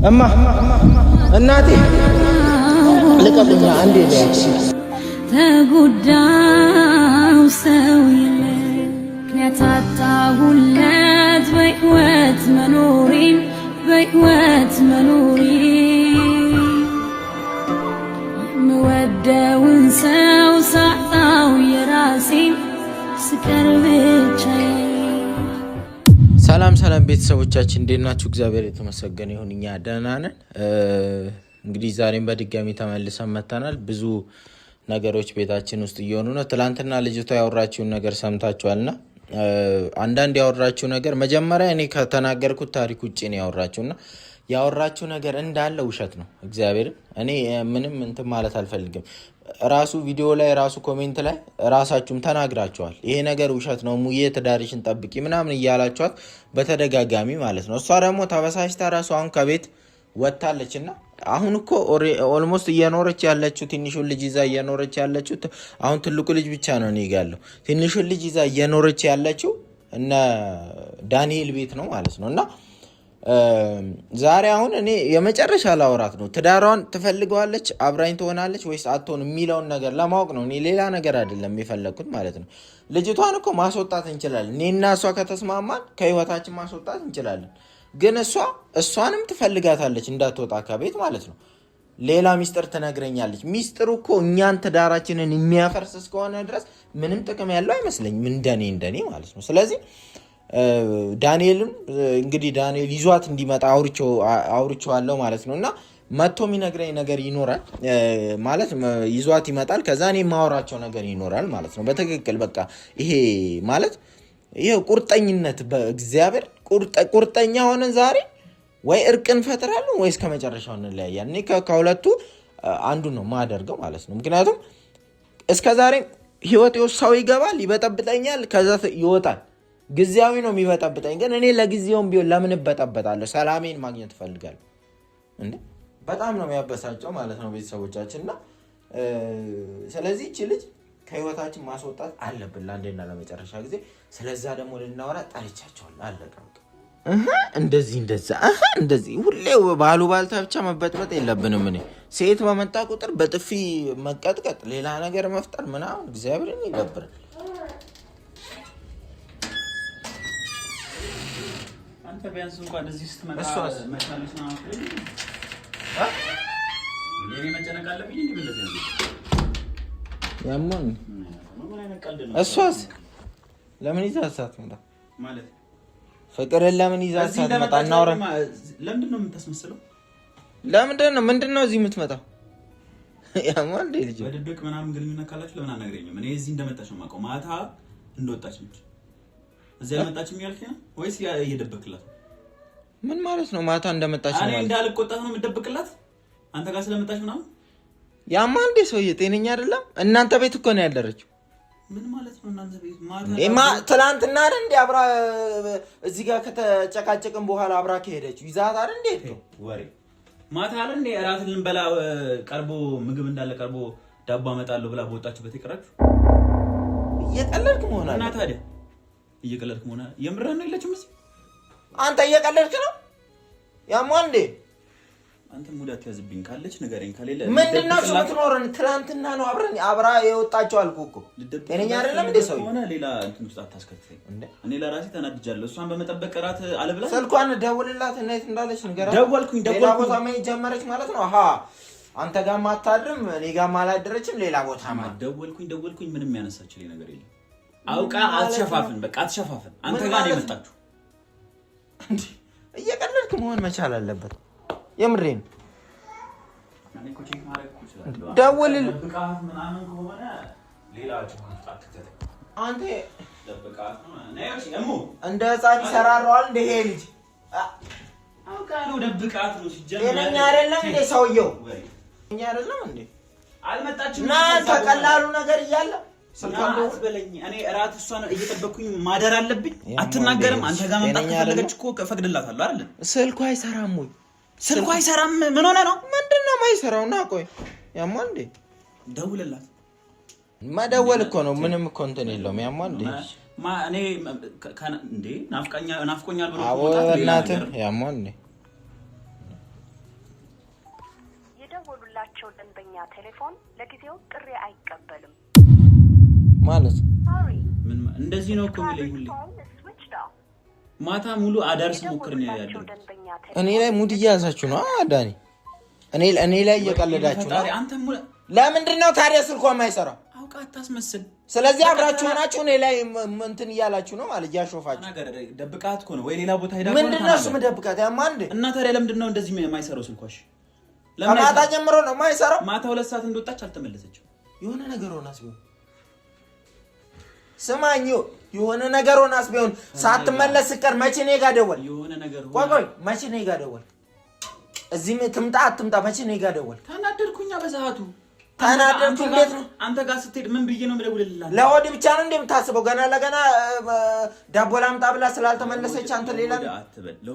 أما الناتي لقبنا عندي ليش تقدام سويلة كنتاتا ولاد بيوت منورين مودة ونسى وسعطا ويراسين سكر بيتشاي ሰላም ቤተሰቦቻችን እንዴት ናችሁ? እግዚአብሔር የተመሰገነ ይሁን እኛ ደህና ነን። እንግዲህ ዛሬም በድጋሚ ተመልሰን መተናል። ብዙ ነገሮች ቤታችን ውስጥ እየሆኑ ነው። ትላንትና ልጅቷ ያወራችውን ነገር ሰምታችኋልና አንዳንድ ያወራችው ነገር መጀመሪያ እኔ ከተናገርኩት ታሪክ ውጪ ነው ያወራችውና ያወራችው ነገር እንዳለ ውሸት ነው። እግዚአብሔር እኔ ምንም እንትን ማለት አልፈልግም። ራሱ ቪዲዮ ላይ ራሱ ኮሜንት ላይ ራሳችሁም ተናግራችኋል። ይሄ ነገር ውሸት ነው ሙዬ ተዳሪሽን ጠብቂ ምናምን እያላችኋት በተደጋጋሚ ማለት ነው። እሷ ደግሞ ተበሳጭታ ራሱ አሁን ከቤት ወጣለችና አሁን እኮ ኦልሞስት እየኖረች ያለችው ትንሹን ልጅ ይዛ እየኖረች ያለችው አሁን ትልቁ ልጅ ብቻ ነው እኔ ጋር ትንሹን ልጅ ይዛ እየኖረች ያለችው እነ ዳንኤል ቤት ነው ማለት ነውና ዛሬ አሁን እኔ የመጨረሻ ላወራት ነው። ትዳሯን ትፈልገዋለች አብራኝ ትሆናለች ወይስ አትሆን የሚለውን ነገር ለማወቅ ነው። እኔ ሌላ ነገር አይደለም የፈለኩት ማለት ነው። ልጅቷን እኮ ማስወጣት እንችላለን። እኔና እሷ ከተስማማን ከህይወታችን ማስወጣት እንችላለን። ግን እሷንም ትፈልጋታለች እንዳትወጣ ከቤት ማለት ነው። ሌላ ሚስጥር ትነግረኛለች። ሚስጥሩ እኮ እኛን ትዳራችንን የሚያፈርስ እስከሆነ ድረስ ምንም ጥቅም ያለው አይመስለኝም እንደኔ ማለት ነው። ስለዚህ ዳንኤልም እንግዲህ ዳንኤል ይዟት እንዲመጣ አውርቼዋለሁ ማለት ነውና መጥቶ የሚነግረኝ ነገር ይኖራል ማለት ይዟት ይመጣል። ከዛ እኔ ማወራቸው ነገር ይኖራል ማለት ነው። በትክክል በቃ ይሄ ማለት ይሄ ቁርጠኝነት በእግዚአብሔር ቁርጠኛ ሆነን ዛሬ ወይ እርቅን ፈጥራለን ወይስ ከመጨረሻው እንለያያለን። እኔ ከሁለቱ አንዱ ነው ማደርገው ማለት ነው። ምክንያቱም እስከዛሬ ህይወቴ ውስጥ ሰው ይገባል ይበጠብጠኛል ከዛ ይወጣል። ጊዜያዊ ነው የሚበጠብጠኝ። ግን እኔ ለጊዜውም ቢሆን ለምን እበጠበጣለሁ? ሰላሜን ማግኘት እፈልጋለሁ እንዴ። በጣም ነው የሚያበሳጨው ማለት ነው ቤተሰቦቻችንና ስለዚህ እቺ ልጅ ከህይወታችን ማስወጣት አለብን ለአንዴና ለመጨረሻ ጊዜ። ስለዛ ደግሞ ልናወራ ጠርቻቸዋለሁ። አለቀ። እንደዚህ ሁሌ ባልታ ብቻ መበጥበጥ የለብንም። እኔ ሴት በመጣ ቁጥር በጥፊ መቀጥቀጥ ሌላ ነገር መፍጠር ምናምን እግዚአብሔርን ይገብራል። አንተ ቢያንስ እንኳን እዚህ ስትመጣ መቻለሽ ነው አፍሪ እኔ መጨነቅ አለብኝ እንዴ? እንደዚህ ነው ያማን እሷስ ለምን ይዛሳት መጣ ማለት ፍቅርን ለምን ይዛሳት መጣ? እናውራ። ለምንድን ነው የምታስመስለው? ምንድነው እዚህ የምትመጣው? ያማን እንዴ ልጅ በድብቅ ምናምን ግንኙነት ካላችሁ ለምን አናግረኝም? እኔ እዚህ እንደመጣች ነው የማውቀው። ማታ እንደወጣች ነች። እዚህ አልመጣችም ያልከኝ ነው ወይስ እየደበክላት? ምን ማለት ነው? ማታ እንደመጣች ነው ማለት እኔ እንዳልቆጣት ነው የምደብክላት? አንተ ጋር ስለመጣች ምናምን ያማ እንደ ሰውዬ ጤነኛ አይደለም። እናንተ ቤት እኮ ነው ያደረችው። ምን ማለት ነው እናንተ ቤት? ትላንትና አይደል እንደ አብራ እዚህ ጋር ከተጨቃጨቅን በኋላ አብራ ከሄደችው ይዛት አይደል እንደ ሄደው ወሬ ማታ አይደል እንደ እራት ልንበላ ቀርቦ ምግብ እንዳለ ቀርቦ ዳቦ አመጣለሁ ብላ በወጣችበት ይቀራችሁ። እየቀለድክ መሆን አለ እና ታዲያ እየቀለድክ መሆን የምርህን ነው የለችም እዚህ። አንተ እየቀለድክ ነው ያማ እንዴ? አንተ ሙዳት ያዝብኝ ካለች ንገረኝ። ከሌለ ምንድነው የምትኖረን? ትላንትና ነው አብራ የወጣችው አልኩህ እኮ። ጤነኛ አይደለም እንዴ ሰው? ሆነ ሌላ እንትን ውስጥ አታስከትፈኝ እንዴ። እኔ ለራሴ ተናድጃለሁ። እሷን በመጠበቅ እራት አለብላ ስልኳን ደውልላት እና የት እንዳለች ንገራት። ደወልኩኝ ሌላ ቦታ መሄድ ጀመረች ማለት ነው። አሃ አንተ ጋር ማታድርም እኔ ጋር ማላደረችም ሌላ ቦታ ደወልኩኝ ምንም ያነሳችልኝ ነገር የለም። አውቃ አትሸፋፍን፣ በቃ አትሸፋፍን። አንተ ጋር ነው የመጣችው እንዴ? እየቀለድክ መሆን መቻል አለበት። የምሬን እኔ እኮ ቼክ ማድረግ እችላለሁ። ደውልልኝ ደብቃት ምናምን ከሆነ ሌላ ጭንቀት አትከተል። አንተ ደብቃት ነው ነይሽ እሙ እንደ ህፃን ይሰራራዋል እንደ ይሄ ልጅ አውቃ ነው ደብቃት ነው ሲጀምር። ጤነኛ አይደለም እንደ ሰውየው ጤነኛ አይደለም እንደ አልመጣችም እና ተቀላሉ ነገር እያለ ስልኳን በለኝ። እኔ እራት እሷን እየጠበቅኩኝ ማደር አለብኝ። አትናገርም። አንተ ጋር መምጣት ከፈለገች እኮ ፈቅድላታለሁ አይደል? ስልኳ አይሰራም ወይ? ስልኩ አይሰራም ምን ሆነ ነው ምንድነው ማይሰራው ና ቆይ ያማ እንዴ ደውልላት ማደወል እኮ ነው ምንም እኮ እንትን የለውም ያማ እንዴ እኔ እንዴ ናፍቆኛል ብሎ አወናተ ያማ እንዴ የደወሉላቸው ደንበኛ ቴሌፎን ለጊዜው ጥሪ አይቀበልም ማለት ምን እንደዚህ ነው እኮ የሚለኝ ሁሌ ማታ ሙሉ አዳርስ ሞክር ነው ያለው እኔ ላይ ሙድ እያያዛችሁ ነው ዳኒ እኔ ላይ እየቀለዳችሁ ነው አንተ ለምንድን ነው ታዲያ ስልኳ የማይሰራው አውቃ አታስመስል ስለዚህ አብራችሁ ሆናችሁ እኔ ላይ እንትን እያላችሁ ነው ማለት ያሾፋችሁ ነገር ደብቃት እኮ ነው ወይ ሌላ ቦታ ሄዳ ምንድነው እሱ መደብቃት ያማ እንዴ እና ታዲያ ለምንድን ነው እንደዚህ የማይሰራው ስልኳሽ ከማታ ጀምሮ ነው የማይሰራው ማታ 2 ሰዓት እንደወጣች አልተመለሰችም የሆነ ነገር ሆናስ ቢሆን ስማኝ የሆነ ነገር ሆናስ ቢሆን ሳትመለስ ቀር መቼ ነው ጋደወል የሆነ ነገር ቆይ መቼ ነው ጋደወል እዚህ ትምጣ አትምጣ መቼ ነው ጋደወል ተናደድኩኛ በሰዓቱ ተናደድኩ እንዴት ነው አንተ ጋር ስትሄድ ምን ብዬ ነው የምደውልልህ ለወዲ ብቻ ነው እንደምታስበው ገና ለገና ዳቦ ላምጣ ብላ ስላልተመለሰች አንተ ሌላ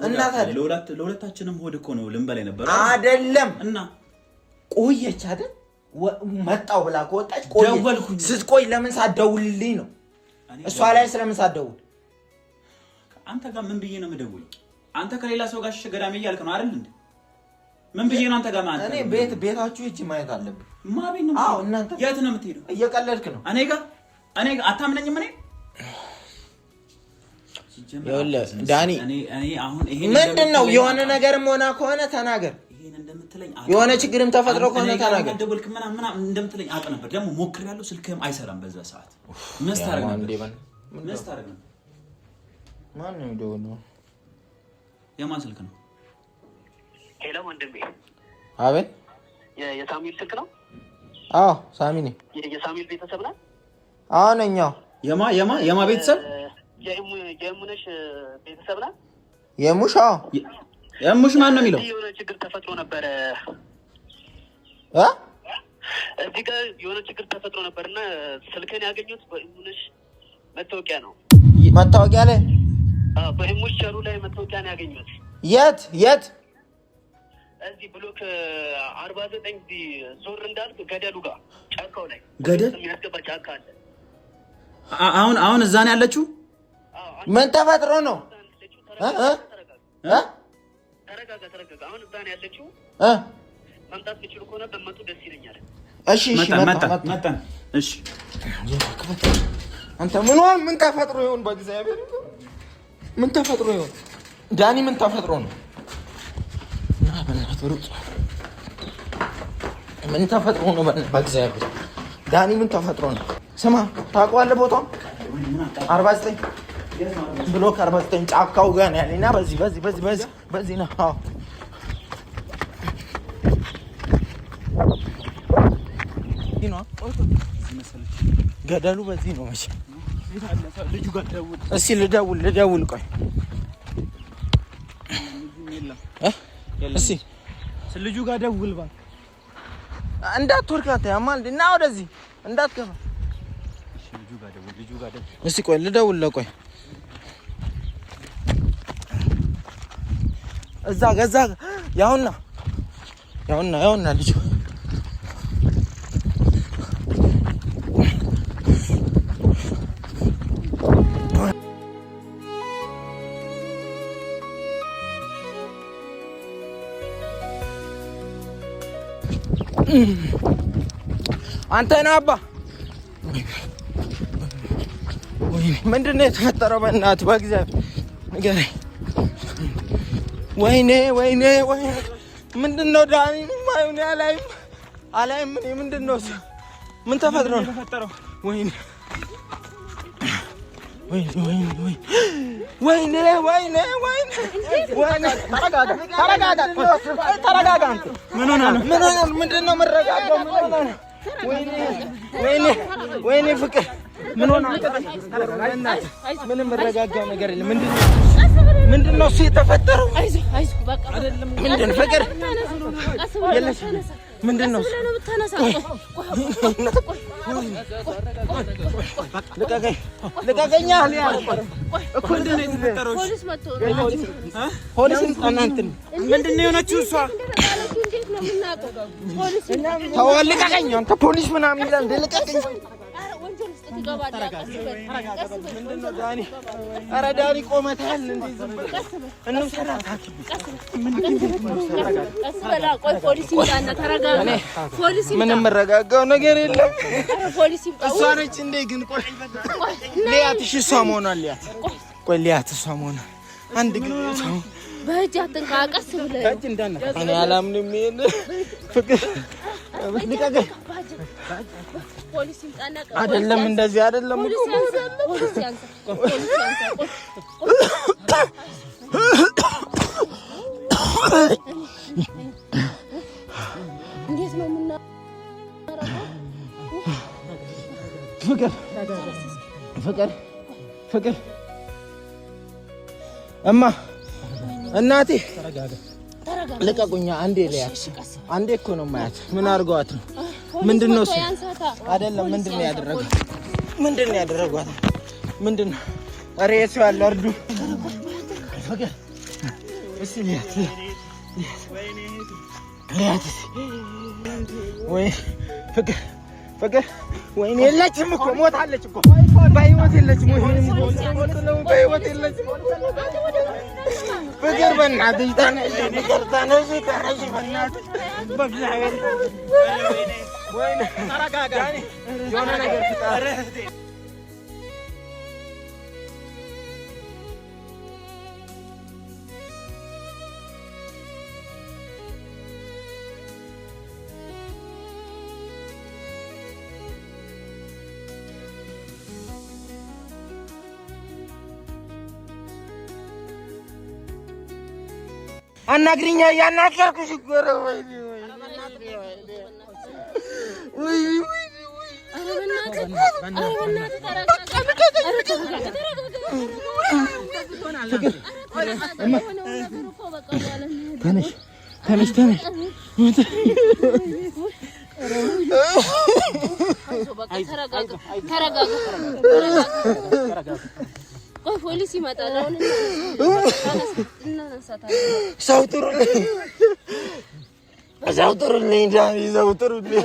እና ታዲያ ለሁለታችንም ሆድ እኮ ነው ልንበላ ነበር አይደለም እና ቆየች አይደል መጣው ብላ ቆጣች ቆየች ስትቆይ ለምን ሳትደውልልኝ ነው እሷ ላይ ስለምን ሳትደውል አንተ ጋር ምን ብዬ ነው የምደውል አንተ ከሌላ ሰው ጋር ሸገዳም እያልክ ነው አይደል እንዴ ምን ብዬ ነው አንተ ጋር ማለት እኔ ቤታችሁ እጅ ማየት አለብኝ ማቤት ነው አዎ እናንተ የት ነው የምትሄደው እየቀለድክ ነው እኔ ጋር አታምነኝም እኔ ዳኒ እኔ አሁን ይሄ ምንድነው የሆነ ነገርም ሆነ ከሆነ ተናገር ይሄን እንደምትለኝ የሆነ ችግርም ተፈጥሮ ከሆነ ተናገር ደውልክ ምናምን እንደምትለኝ አውቅ ነበር ደግሞ ሞክሬያለሁ ስልክህም አይሰራም በዛ ሰዓት መስታረግ ነበር ማን ነው ደውሎ የማን ስልክ ነው ሄሎ ወንድሜ አቤት የሳሙኤል ስልክ ነው አዎ ሳሚ ነኝ የሳሙኤል ቤተሰብ ነው አዎ ነኝ የማ ቤተሰብ የሙነሽ ቤተሰብ ነው የሙሽ አዎ የሙሽ ማን ነው የሚለው የሆነ ችግር ተፈጥሮ ነበር እዚህ ጋር የሆነ ችግር ተፈጥሮ ነበርና ስልክህን ያገኙት በሙነሽ መታወቂያ ነው መታወቂያ ላይ በሙነሽ ቸሩ ላይ መታወቂያ ነው ያገኙት የት እዚህ ብሎክ 49 ዞር እንዳልክ ገደሉ ጋር ጫካው ላይ ገደል የሚያስገባ ጫካ አለ አሁን እዛ ነው ያለችው ምን ተፈጥሮ ነው ተረጋጋ አሁን እዛ ነው ያለችው መምጣት ትችሉ ከሆነ በመጡ ደስ ይለኛል እሺ መጣ እሺ አንተ ምን ተፈጥሮ ይሆን በእግዚአብሔር ምን ተፈጥሮ ይሆን ዳኒ ምን ተፈጥሮ ነው ምን ተፈጥሮ ነው በእግዚአብሔር ዳኒ ምን ተፈጥሮ ነው ስማ ታውቀዋለህ ቦታው 49 ብሎክ 49 ጫካው ጋር ነው ያለና በዚህ ነው አዎ ገደሉ በዚህ ነው መቼ ልጁ ጋር ደውል እስኪ ልደውል ቆይ እስኪ ልጁ ጋር ደውል ባል እንዳትወርቅ አንተ ያማል እና ወደዚህ እንዳትገባ ልጁ ጋር ደውል እስኪ ቆይ ልደውል ለቆይ እዛ ገዛ ያውና ልጁ አንተ ነህ አባ ምንድነው የተፈጠረው በእናትህ በእግዚአብሔር ንገረኝ ወይኔ ምንድነው ዳኒ ማዩን አላይም ምንድነው ምን ተፈጥሮ ነው ወይኔ ተረጋጋ ምን ሆነ ነው ምንድነው መረጋጋው ምን ሆነ ነው ወይኔ ፍቅር ምን ሆነ ምንም መረጋጋው ነገር የለም ምንድነው እሱ የተፈጠረው አይዞህ በቃ አይደለም ምንድነው ፍቅር የለሽ ምንድነው ልቀቀኝ እኮ እንደኔ ተፈጠረው ፖሊስ መጥቶ ፖሊስ እንትን ምንድነው የሆነችው እሷ እንዴት ነው የምናውቀው ፖሊስ ተወልቀቀኝ አንተ ፖሊስ ምናምን ይላል ልቀቀኝ ወንጀል ውስጥ ትገባለህ ምንድነው ዳኒ ኧረ ዳኒ ቆመታል እንዴ ዝም ብለህ ቆይ ፖሊስ ይምጣና ተረጋጋ ፖሊስ ይምጣ ምንም መረጋጋው ነገር የለም ፖሊስ ይምጣ እሷ ነች እንዴ ግን ቆይ ሊያት እሺ እሷ መሆኗን ሊያት ቆይ ሊያት እሷ መሆኗን አንድ ግን በእጅ አትንቃቀስ ብለህ እጅ እንዳነካ እኔ አላምንም ይሄን ፍቅር ልቀቀኝ ፖሊስ ይምጣና አይደለም እንደዚህ አይደለም እኮ ፖሊስ ያንሳ እንዴት ነው ፍቅር እማ እናቴ ልቀቁኛ አንዴ ለያት አንዴ እኮ ነው ማያት ምን አድርገዋት ነው ምንድነው እሱ አይደለም ምንድነው ያደረጓት ምንድነው ኧረ የሱ ያለ እርዱ ፍቅር እሺ ለያት ወይ ፍቅር ወይኔ የለችም እኮ ሞታለች እኮ በህይወት የለችም በህይወት የለችም ፍቅር በእናትሽ ተነሽ በእናትሽ በእግዚአብሔር ወይኔ ተረጋጋ የሆነ ነገር ፍጠር አናግሪኛ ያናገርኩሽ እኮ ነው ወይ ተነሽ ፖሊስ ይመጣል አሁን ሰው ጥሩልኝ ዳኒ ሰው ጥሩልኝ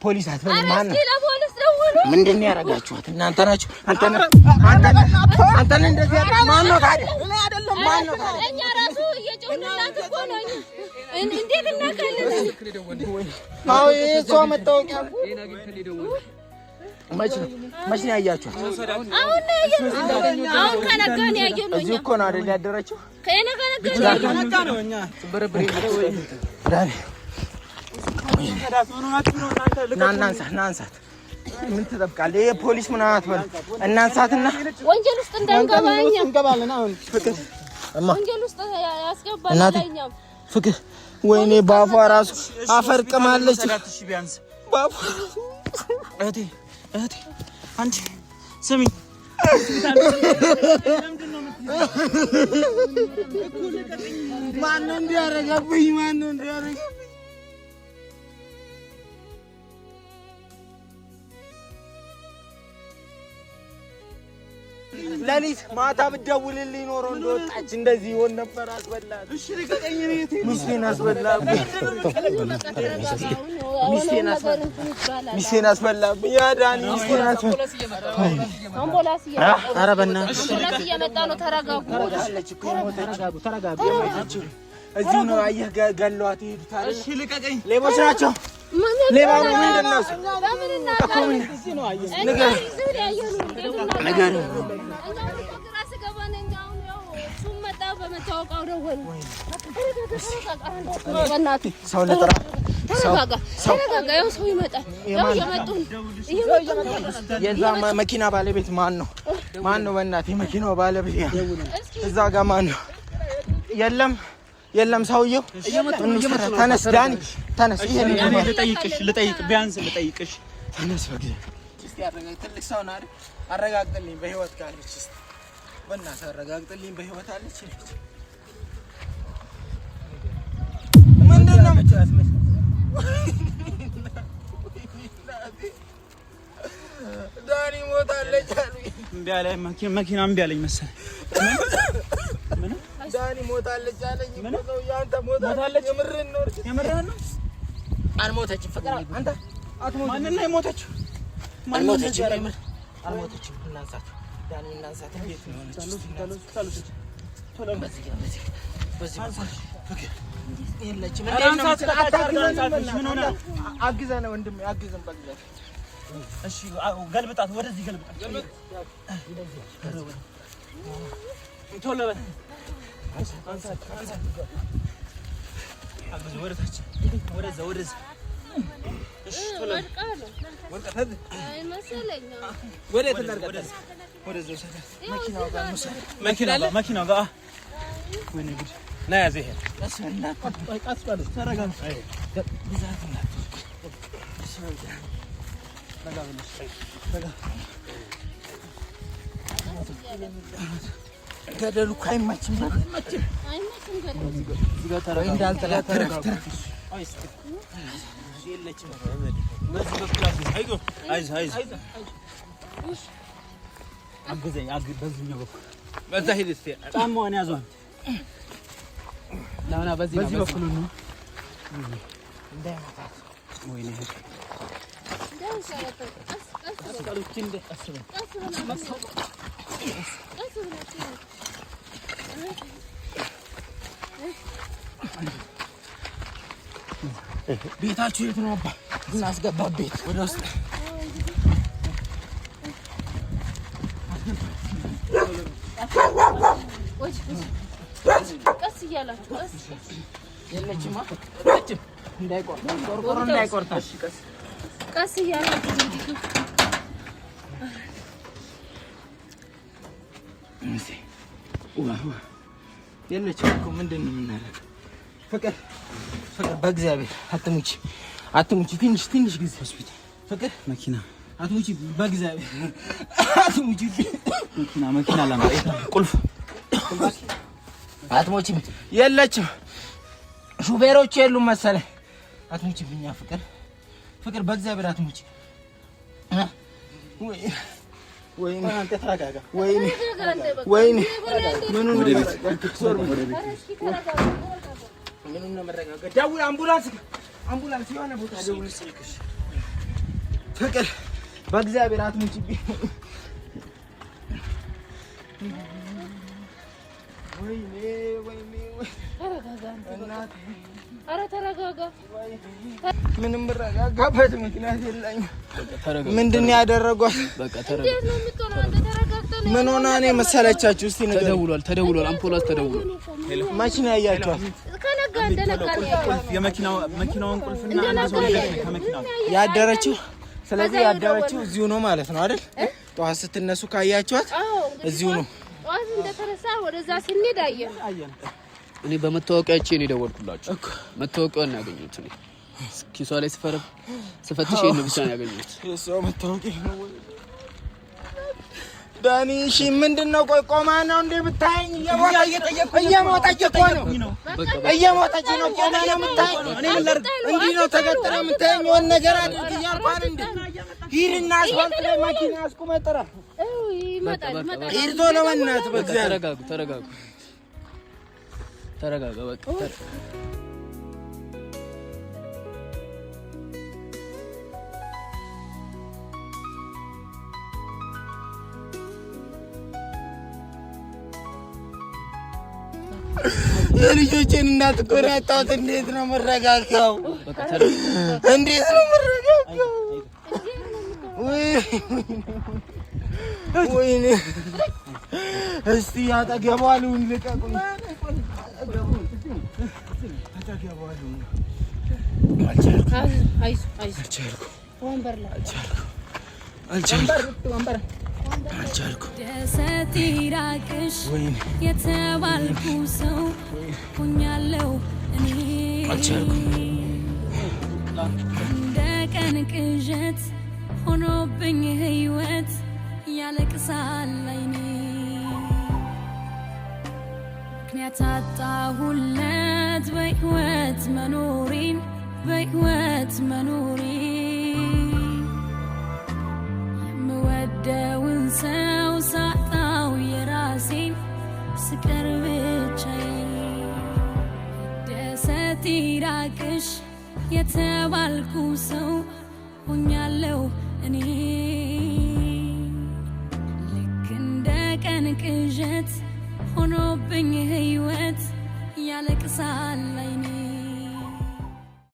ፖሊስ አትበል ማን ምንድን ነው ያደረጋችኋት እናንተ ናችሁ አንተን እንደዚህ ያደረግ ማን ነው ታዲያ እኛ ራሱ እየጮህንላት እኮ ነው እንዴት እናካለን አዎ እሷ መታወቂያ መች ነው ያያችኋት አሁን ከነጋን ያየነው እዚህ እኮ ነው አይደል ያደረችው ከነጋ ነው እኛ በረብሬ ዳኒ እናንሳት ምን ትጠብቃለህ ይሄ ፖሊስ ምን አትበል እናንሳትና ወንጀል ውስጥ እንዳንገባ እኛ እንገባለን አሁን ፍቅር ወንጀል ውስጥ ያስገባል እኛም ፍቅር ወይኔ ባፏ ራሱ አፈርቅማለች ባፏ እህቴ አንቺ ስሚ ማን ነው እንዲያረጋብኝ ለሊት ማታ ብትደውልልኝ ኖሮ እንደወጣች እንደዚህ ይሆን ነበር አስበላት እሺ ልቀቀኝ ሚስቴን አስበላብኝ ሚስቴን አስበላብኝ ያ ዳኒ ሚስቴን አስበላብኝ አምቡላንስ ኧረ በእናትሽ እየመጣ ነው ተረጋጉ እዚሁ ነው አየህ ገለዋት ይሄዱታል እሺ ልቀቀኝ ሌቦች ናቸው ሌባ ነው ምንድነው እዚህ ነው አየህ ነገር ሰው ለጥራ ሰው ይመጣል የዛ መኪና ባለቤት ማን ነው በእናትህ መኪናው ባለቤት እዛ ጋር ማን ነው የለም ሰውየው ተነስ ዳኒ ተነስ ይሄን ልጠይቅ ቢያንስ ልጠይቅሽ ተነስ እስቲ ትልቅ ሰው ነው አይደል አረጋግጥልኝ በህይወት ካለች እስቲ በእናትህ አረጋግጥልኝ በህይወት አለች ምንድነው ዳኒ ሞታለች አሉኝ። እምቢ አለኝ መኪና እምቢ አለኝ መሰለኝ። ምን ዳኒ ሞታለች አለኝ። ነው ያንተ ሞታለች። የምርህን ነው? አልሞተችም። ፍቅር አንተ አትሞት። ማን ነው የሞተችው? አልሞተችም። እናንሳት ዳኒ እናንሳት። እንዴት ነው? ቶሎ በዚህ የለችም። ምን ሆነ? አግዘን ወንድሜ አግዘን በግዛት። እሺ ገልብጣት፣ ወደዚህ ገልብጣት። ቶሎ በል አንሳት። አግዝ ወደታች፣ ወደዛ። እሺ ቶሎ ወደታች። አይ መሰለኝ ወደዛ መኪናው ጋር ወይኔ ጉድ ና ያዘ። ይሄ ቀስ በል ተረጋጋ። ብዛት ገደሉ እኮ አይመችም። በዛ ሂድ እስኪ ጫማዋን ያዟን። ለምን በዚህ በኩል ነው እንዳይመጣት። ወይኔ ቤታችሁ የት ነው? አባ እናስገባ ቤት ወደ ውስጥ ቀስ እያላችሁ የለችማ እንዳይቆርጣ ቀስ እያላችሁ የለችም እኮ ምንድን ነው የምናደርገው? ፍቅር በእግዚአብሔር አትሙቺ። ትንሽ ጊዜ ሆስፒታል። ፍቅር መኪና አትሙቺ፣ በእግዚአብሔር አትሙቺ። መኪና ለማለት ቁልፍ አትሙቺ። የለችም ሹፌሮች የሉም መሰለኝ። አትሙቺ ብኛ ፍቅር በእግዚአብሔር አትሙቺ። ወይኔ አንተ ተረጋጋ። ወይኔ ምኑን ነው መረጋጋት? ደውል አምቡላንስ የሆነ ቦታ ደውል። ስልክሽ ፍቅር በእግዚአብሔር አትሙቺብኝ። ወይኔ ኧረ ተረጋጋ። ምንም ረጋጋበት ምክንያት የለኝም። ምንድን ነው ያደረጓት? እንዴት ነው የምትሆነው? አንተ ተረጋግተህ ነው። ምን ሆና ነው መሰለቻችሁ? እስቲ ነገር ተደውሏል። አምፖላስ ተደውሏል። መቼ ነው ያያችኋት? ከነጋ እንደነጋ የመኪናውን ቁልፍና ከመኪናው ያደረችው። ስለዚህ ያደረችው እዚሁ ነው ማለት ነው አይደል? ጠዋት ስትነሱ ካያችኋት እዚሁ ነው። ጠዋት እንደተነሳ ወደዛ ስንሄድ አየን። እኔ በመታወቂያቼ ነው የደወልኩላችሁ። መታወቂያውን ያገኙት እኔ ኪሷ ላይ ስፈትሽ ነው ብቻ ነው ያገኙት። እሱ መታወቂያ ነው ዳኒ። እሺ ምንድነው? ቆማ ነው እንዴ ብታየኝ? እየሞተች እኮ ነው። እየሞተች ነው። ቆማ ነው የምታየኝ? እንዲህ ነው ተገጥራ የምታየኝ? የሆነ ነገር አድርግ እያልኳት እንዴ። ሂድና አስፋልት ላይ መኪና አስቁመህ ጥራ። ይመጣል። ሂድ ቶሎ በእናትህ በእግዚአብሔር። ተረጋጋ በቃ። የልጆችን እናት እኮ ነው ያጣሁት። እንዴት ነው የምረጋጋው? እንዴት ነው የምረጋጋው? ወይኔ እስቲ አጠገቧ ልሁን። ልቀቁኝ። አልቻልኩም። ደሰት ይራቅሽ የተባልኩ ሰው ሆኛለሁ እኔ። እንደ ቀን ቅዠት ሆኖብኝ ህይወት ያለቅሳል አይኔ። ምክንያት አጣሁለት በህይወት መኖሬን ስቀርብ ብቻዬን ደሰት ይራቅሽ የተባልኩ ሰው ሆኛለሁ እኔ ልክ እንደ ቀን ቅዠት ሆኖብኝ ህይወት ያለቅሳል አይኔ